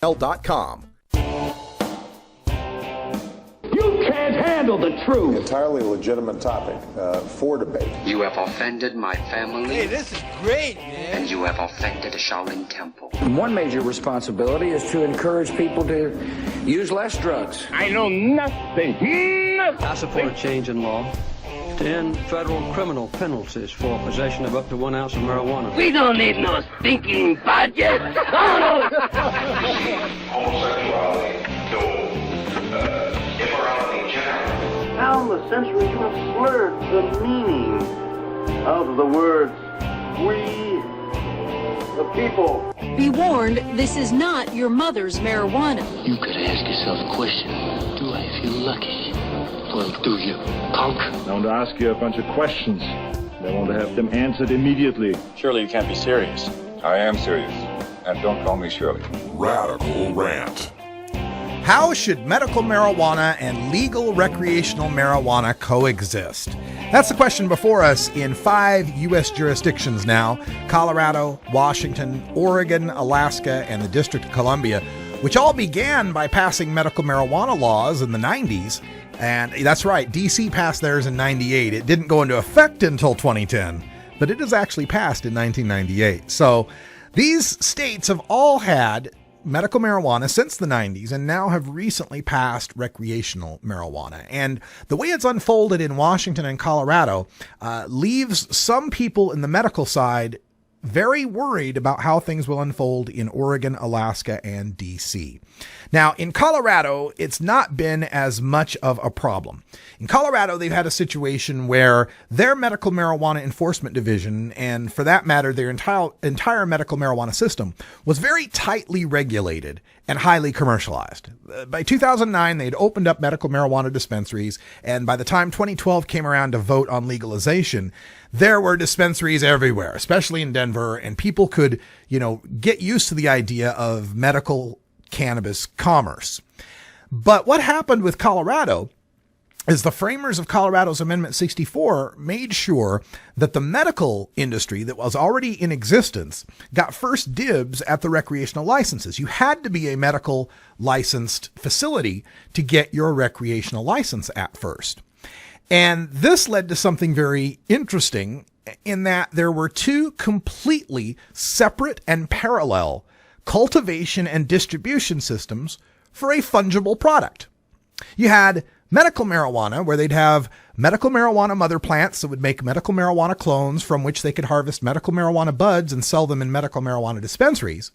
L.com. You can't handle the truth. Entirely legitimate topic for debate. You have offended my family. Hey, this is great, man. And you have offended a Shaolin temple. One major responsibility is to encourage people to use less drugs. I know nothing. I support a change in law to end federal criminal penalties for possession of up to 1 ounce of marijuana. We don't need no stinking budget. Homosexuality, immorality in general. Down the centuries, you have blurred the meaning of the words we, the people. Be warned, this is not your mother's marijuana. You could ask yourself a question. Do I feel lucky? Well, do you, punk? I want to ask you a bunch of questions. I want to have them answered immediately. Surely you can't be serious. I am serious. And don't call me Shirley. Radical Rant. How should medical marijuana and legal recreational marijuana coexist? That's the question before us in 5 U.S. jurisdictions now: Colorado, Washington, Oregon, Alaska, and the District of Columbia, which all began by passing medical marijuana laws in the 90s. And that's right, D.C. passed theirs in 98. It didn't go into effect until 2010, but it is actually passed in 1998. So these states have all had medical marijuana since the 90s and now have recently passed recreational marijuana. And the way it's unfolded in Washington and Colorado leaves some people in the medical side very worried about how things will unfold in Oregon, Alaska, and D.C. Now, in Colorado, it's not been as much of a problem. In Colorado, they've had a situation where their medical marijuana enforcement division, and for that matter, their entire medical marijuana system, was very tightly regulated and highly commercialized. By 2009, they'd opened up medical marijuana dispensaries, and by the time 2012 came around to vote on legalization, there were dispensaries everywhere, especially in Denver, and people could, get used to the idea of medical cannabis commerce. But what happened with Colorado is the framers of Colorado's Amendment 64 made sure that the medical industry that was already in existence got first dibs at the recreational licenses. You had to be a medical licensed facility to get your recreational license at first. And this led to something very interesting in that there were 2 completely separate and parallel cultivation and distribution systems for a fungible product. You had medical marijuana, where they'd have medical marijuana mother plants that would make medical marijuana clones from which they could harvest medical marijuana buds and sell them in medical marijuana dispensaries.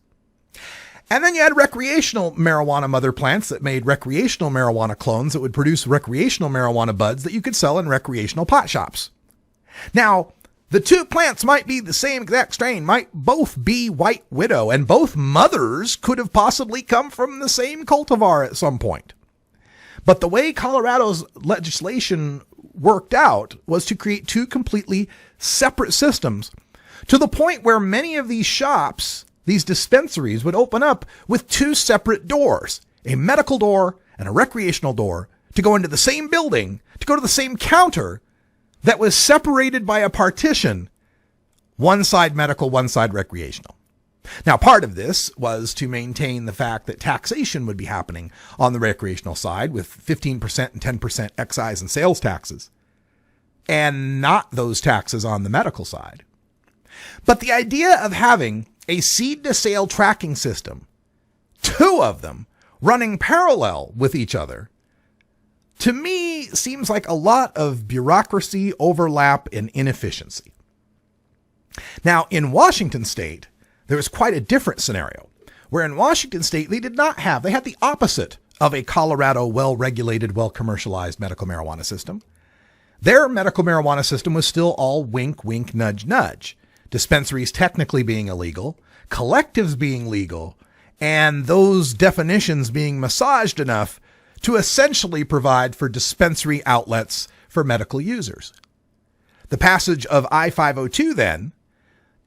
And then you had recreational marijuana mother plants that made recreational marijuana clones that would produce recreational marijuana buds that you could sell in recreational pot shops. Now, the 2 plants might be the same exact strain, might both be White Widow, and both mothers could have possibly come from the same cultivar at some point. But the way Colorado's legislation worked out was to create 2 completely separate systems, to the point where many of these shops, these dispensaries, would open up with 2 separate doors, a medical door and a recreational door, to go into the same building, to go to the same counter that was separated by a partition, one side medical, one side recreational. Now, part of this was to maintain the fact that taxation would be happening on the recreational side with 15% and 10% excise and sales taxes, and not those taxes on the medical side. But the idea of having a seed to sale tracking system, 2 of them running parallel with each other, to me seems like a lot of bureaucracy, overlap, and inefficiency. Now, in Washington state, there was quite a different scenario, where in Washington state, they had the opposite of a Colorado well-regulated, well-commercialized medical marijuana system. Their medical marijuana system was still all wink, wink, nudge, nudge. Dispensaries technically being illegal, collectives being legal, and those definitions being massaged enough to essentially provide for dispensary outlets for medical users. The passage of I-502 then,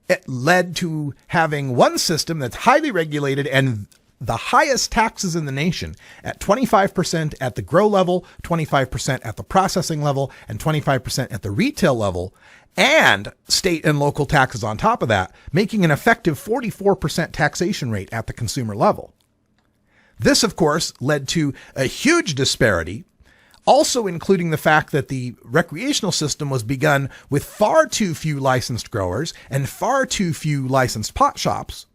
it led to having one system that's highly regulated and the highest taxes in the nation at 25% at the grow level, 25% at the processing level, and 25% at the retail level, and state and local taxes on top of that, making an effective 44% taxation rate at the consumer level. This, of course, led to a huge disparity, also including the fact that the recreational system was begun with far too few licensed growers and far too few licensed pot shops,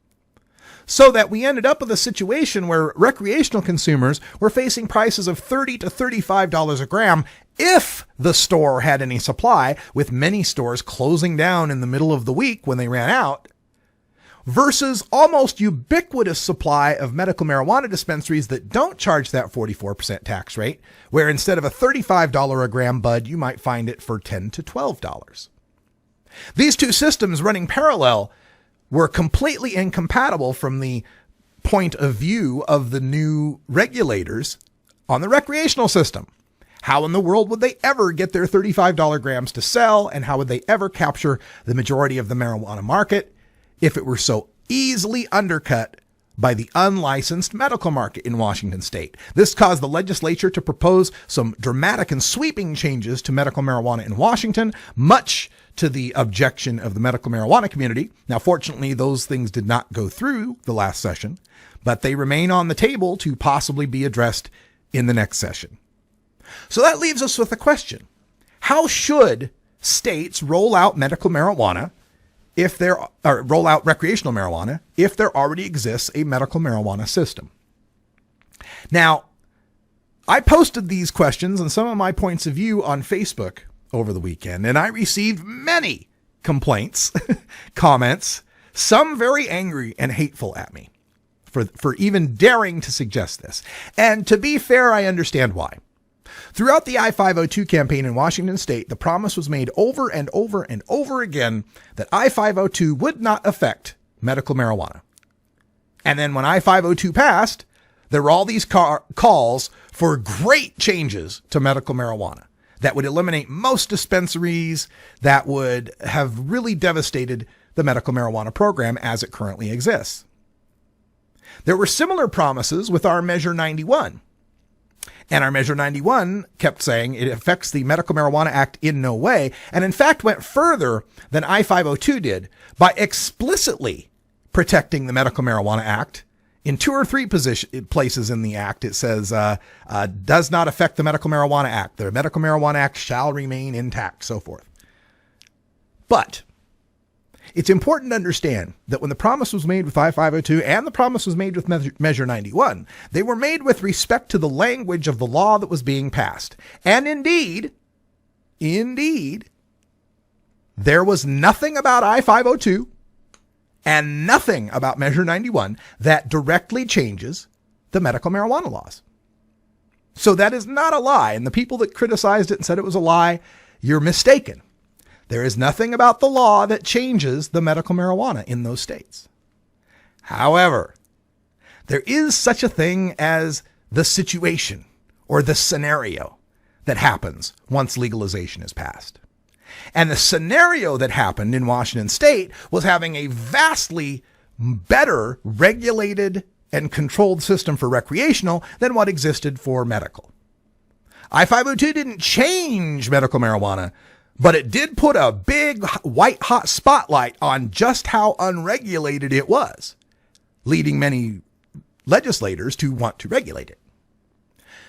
so that we ended up with a situation where recreational consumers were facing prices of $30 to $35 a gram if the store had any supply, with many stores closing down in the middle of the week when they ran out, versus almost ubiquitous supply of medical marijuana dispensaries that don't charge that 44% tax rate, where instead of a $35 a gram bud, you might find it for $10 to $12. These two systems running parallel were completely incompatible from the point of view of the new regulators on the recreational system. How in the world would they ever get their $35 grams to sell, and how would they ever capture the majority of the marijuana market if it were so easily undercut by the unlicensed medical market in Washington state? This caused the legislature to propose some dramatic and sweeping changes to medical marijuana in Washington, much to the objection of the medical marijuana community. Now, fortunately, those things did not go through the last session, but they remain on the table to possibly be addressed in the next session. So that leaves us with a question. How should states roll out medical marijuana or roll out recreational marijuana if there already exists a medical marijuana system? Now, I posted these questions and some of my points of view on Facebook over the weekend, and I received many complaints, comments, some very angry and hateful at me for even daring to suggest this. And to be fair, I understand why. Throughout the I-502 campaign in Washington state, the promise was made over and over and over again that I-502 would not affect medical marijuana. And then when I-502 passed, there were all these calls for great changes to medical marijuana that would eliminate most dispensaries, that would have really devastated the medical marijuana program as it currently exists. There were similar promises with our Measure 91. And our Measure 91 kept saying it affects the Medical Marijuana Act in no way, and in fact went further than I-502 did by explicitly protecting the Medical Marijuana Act. In 2 or 3 places in the Act, it says, does not affect the Medical Marijuana Act. The Medical Marijuana Act shall remain intact, so forth. But it's important to understand that when the promise was made with I-502 and the promise was made with Measure 91, they were made with respect to the language of the law that was being passed. And indeed, there was nothing about I-502 and nothing about Measure 91 that directly changes the medical marijuana laws. So that is not a lie. And the people that criticized it and said it was a lie, you're mistaken. There is nothing about the law that changes the medical marijuana in those states. However, there is such a thing as the situation or the scenario that happens once legalization is passed. And the scenario that happened in Washington state was having a vastly better regulated and controlled system for recreational than what existed for medical. I-502 didn't change medical marijuana, but it did put a big white hot spotlight on just how unregulated it was, leading many legislators to want to regulate it.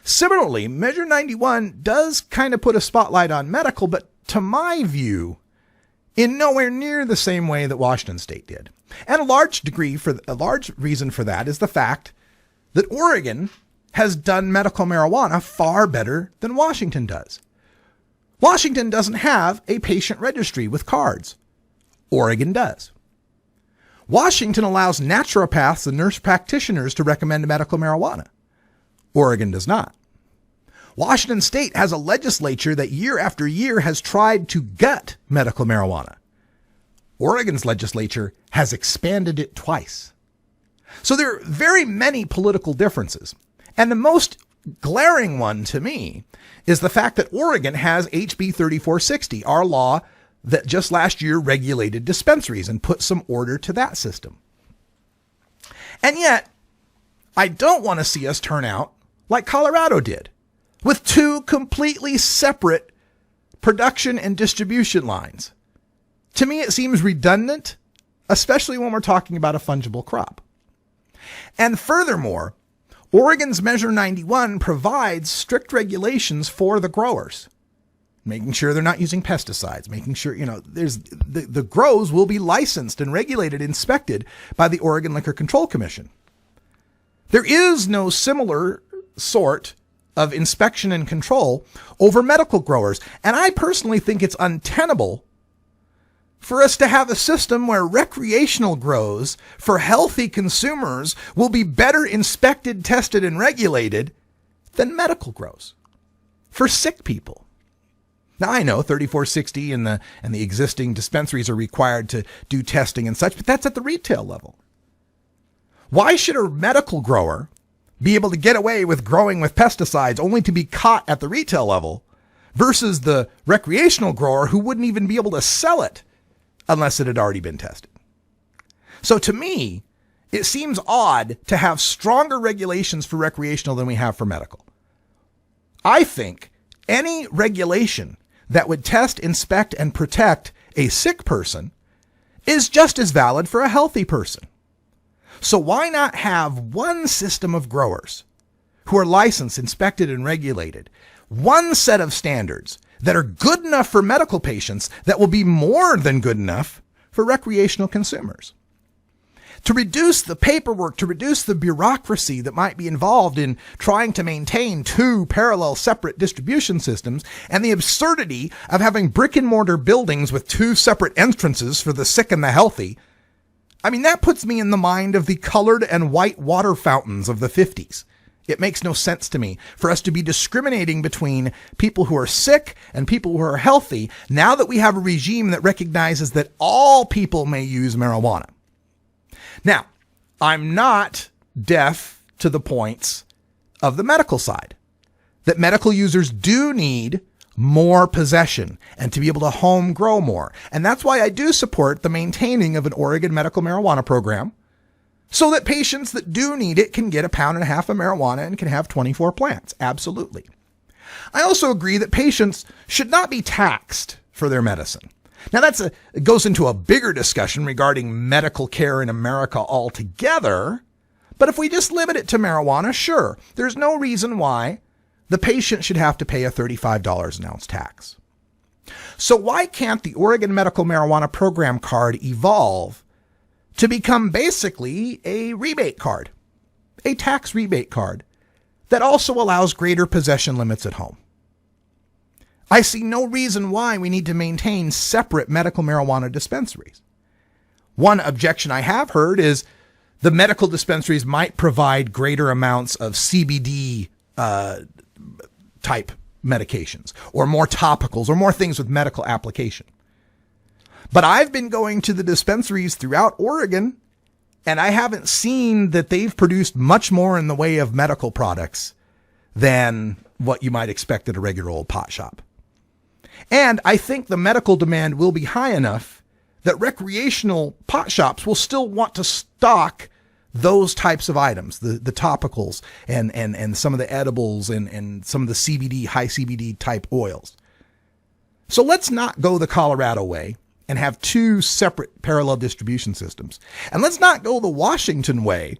Similarly, Measure 91 does kind of put a spotlight on medical, but to my view, in nowhere near the same way that Washington state did. And a large reason for that is the fact that Oregon has done medical marijuana far better than Washington does. Washington doesn't have a patient registry with cards. Oregon does. Washington allows naturopaths and nurse practitioners to recommend medical marijuana. Oregon does not. Washington state has a legislature that year after year has tried to gut medical marijuana. Oregon's legislature has expanded it twice. So there are very many political differences. And the most glaring one to me is the fact that Oregon has HB 3460, our law that just last year regulated dispensaries and put some order to that system. And yet, I don't want to see us turn out like Colorado did, with 2 completely separate production and distribution lines. To me, it seems redundant, especially when we're talking about a fungible crop. And furthermore, Oregon's Measure 91 provides strict regulations for the growers, making sure they're not using pesticides, making sure, there's the grows will be licensed and regulated, inspected by the Oregon Liquor Control Commission. There is no similar sort of inspection and control over medical growers. And I personally think it's untenable for us to have a system where recreational grows for healthy consumers will be better inspected, tested, and regulated than medical grows for sick people. Now, I know 3460 and the existing dispensaries are required to do testing and such, but that's at the retail level. Why should a medical grower be able to get away with growing with pesticides only to be caught at the retail level versus the recreational grower who wouldn't even be able to sell it unless it had already been tested? So to me, it seems odd to have stronger regulations for recreational than we have for medical. I think any regulation that would test, inspect, and protect a sick person is just as valid for a healthy person. So why not have one system of growers who are licensed, inspected, and regulated, one set of standards that are good enough for medical patients that will be more than good enough for recreational consumers? To reduce the paperwork, to reduce the bureaucracy that might be involved in trying to maintain two parallel separate distribution systems, and the absurdity of having brick and mortar buildings with two separate entrances for the sick and the healthy. I mean, that puts me in the mind of the colored and white water fountains of the 50s. It makes no sense to me for us to be discriminating between people who are sick and people who are healthy now that we have a regime that recognizes that all people may use marijuana. Now, I'm not deaf to the points of the medical side, that medical users do need more possession and to be able to home grow more. And that's why I do support the maintaining of an Oregon medical marijuana program, so that patients that do need it can get 1.5 pounds of marijuana and can have 24 plants. Absolutely. I also agree that patients should not be taxed for their medicine. Now it goes into a bigger discussion regarding medical care in America altogether. But if we just limit it to marijuana, sure, there's no reason why the patient should have to pay a $35 an ounce tax. So why can't the Oregon Medical Marijuana Program card evolve to become basically a rebate card, a tax rebate card that also allows greater possession limits at home? I see no reason why we need to maintain separate medical marijuana dispensaries. One objection I have heard is the medical dispensaries might provide greater amounts of CBD type medications, or more topicals, or more things with medical application. But I've been going to the dispensaries throughout Oregon, and I haven't seen that they've produced much more in the way of medical products than what you might expect at a regular old pot shop. And I think the medical demand will be high enough that recreational pot shops will still want to stock those types of items, the topicals and some of the edibles and some of the CBD, high CBD type oils. So let's not go the Colorado way and have two separate parallel distribution systems. And let's not go the Washington way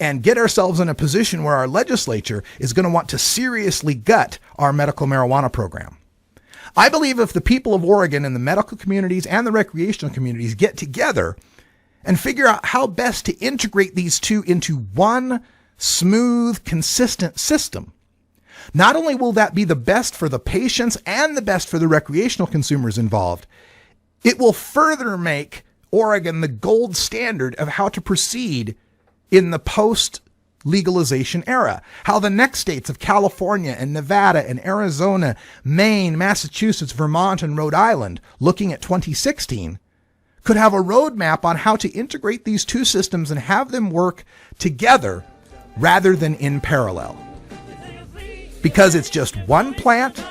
and get ourselves in a position where our legislature is going to want to seriously gut our medical marijuana program. I believe if the people of Oregon and the medical communities and the recreational communities get together and figure out how best to integrate these two into one smooth, consistent system, not only will that be the best for the patients and the best for the recreational consumers involved, it will further make Oregon the gold standard of how to proceed in the post-legalization era. How the next states of California and Nevada and Arizona, Maine, Massachusetts, Vermont, and Rhode Island, looking at 2016, could have a roadmap on how to integrate these two systems and have them work together rather than in parallel. Because it's just one plant,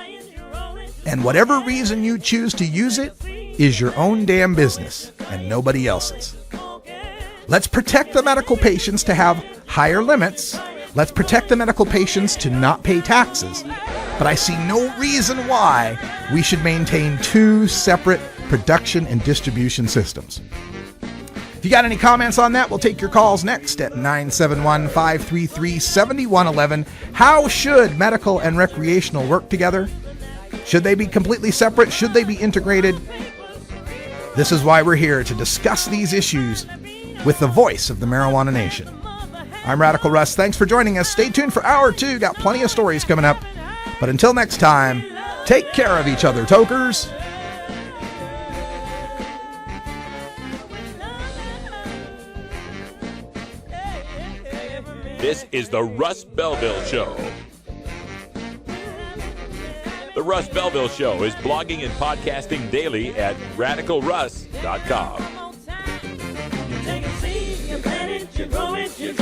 and whatever reason you choose to use it is your own damn business and nobody else's. Let's protect the medical patients to have higher limits. Let's protect the medical patients to not pay taxes. But I see no reason why we should maintain two separate production and distribution systems. If you got any comments on that, we'll take your calls next at 971-533-7111. How should medical and recreational work together? Should they be completely separate? Should they be integrated? This is why we're here, to discuss these issues with the voice of the Marijuana Nation. I'm Radical Russ. Thanks for joining us. Stay tuned for Hour 2. Got plenty of stories coming up. But until next time, take care of each other, tokers. This is the Russ Belville Show. The Russ Belville Show is blogging and podcasting daily at radicalruss.com. You take a seed, you plant it, you grow it, you